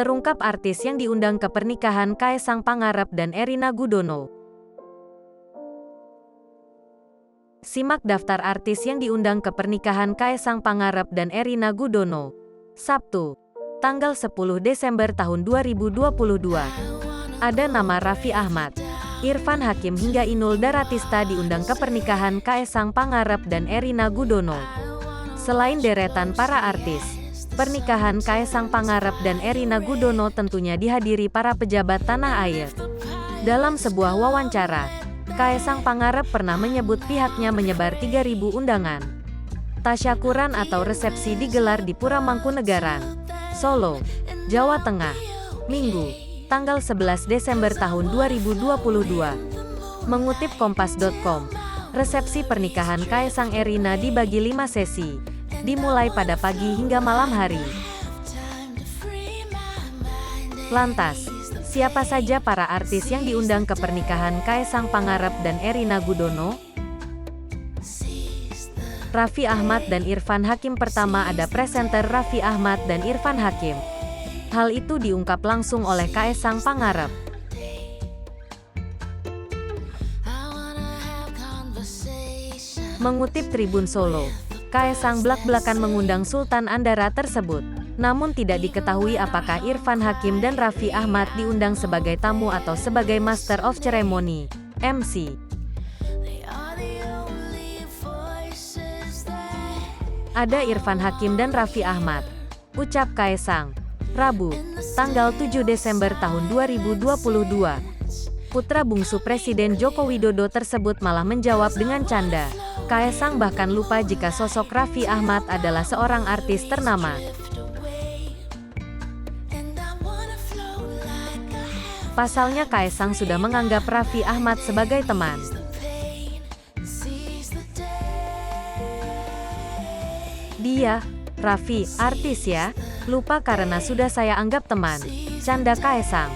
Terungkap artis yang diundang ke pernikahan Kaesang Pangarep dan Erina Gudono. Simak daftar artis yang diundang ke pernikahan Kaesang Pangarep dan Erina Gudono. Sabtu, tanggal 10 Desember tahun 2022. Ada nama Raffi Ahmad, Irfan Hakim hingga Inul Daratista diundang ke pernikahan Kaesang Pangarep dan Erina Gudono. Selain deretan para artis, pernikahan Kaesang Pangarep dan Erina Gudono tentunya dihadiri para pejabat tanah air. Dalam sebuah wawancara, Kaesang Pangarep pernah menyebut pihaknya menyebar 3.000 undangan tasyakuran atau resepsi digelar di Pura Mangkunegaran, Solo, Jawa Tengah, Minggu, tanggal 11 Desember tahun 2022. Mengutip Kompas.com, resepsi pernikahan Kaesang Erina dibagi 5 sesi, dimulai pada pagi hingga malam hari. Lantas, siapa saja para artis yang diundang ke pernikahan Kaesang Pangarep dan Erina Gudono? Raffi Ahmad dan Irfan Hakim. Pertama ada presenter Raffi Ahmad dan Irfan Hakim. Hal itu diungkap langsung oleh Kaesang Pangarep. Mengutip Tribun Solo, Kaesang blak-blakan mengundang Sultan Andara tersebut. Namun tidak diketahui apakah Irfan Hakim dan Raffi Ahmad diundang sebagai tamu atau sebagai Master of Ceremony, MC. Ada Irfan Hakim dan Raffi Ahmad, ucap Kaesang. Rabu, tanggal 7 Desember tahun 2022. Putra bungsu Presiden Joko Widodo tersebut malah menjawab dengan canda. Kaesang bahkan lupa jika sosok Raffi Ahmad adalah seorang artis ternama. Pasalnya Kaesang sudah menganggap Raffi Ahmad sebagai teman. Dia, Raffi, artis ya, lupa karena sudah saya anggap teman, canda Kaesang.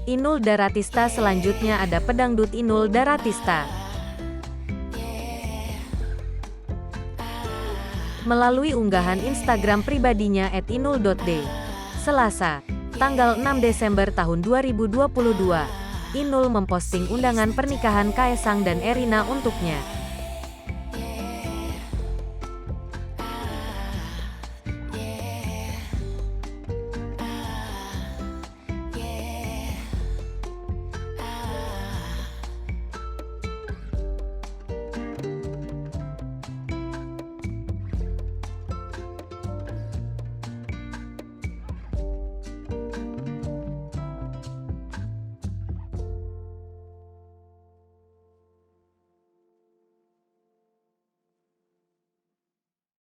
Inul Daratista. Selanjutnya ada pedangdut Inul Daratista. Melalui unggahan Instagram pribadinya @inul.d, Selasa, tanggal 6 Desember tahun 2022, Inul memposting undangan pernikahan Kaesang dan Erina untuknya.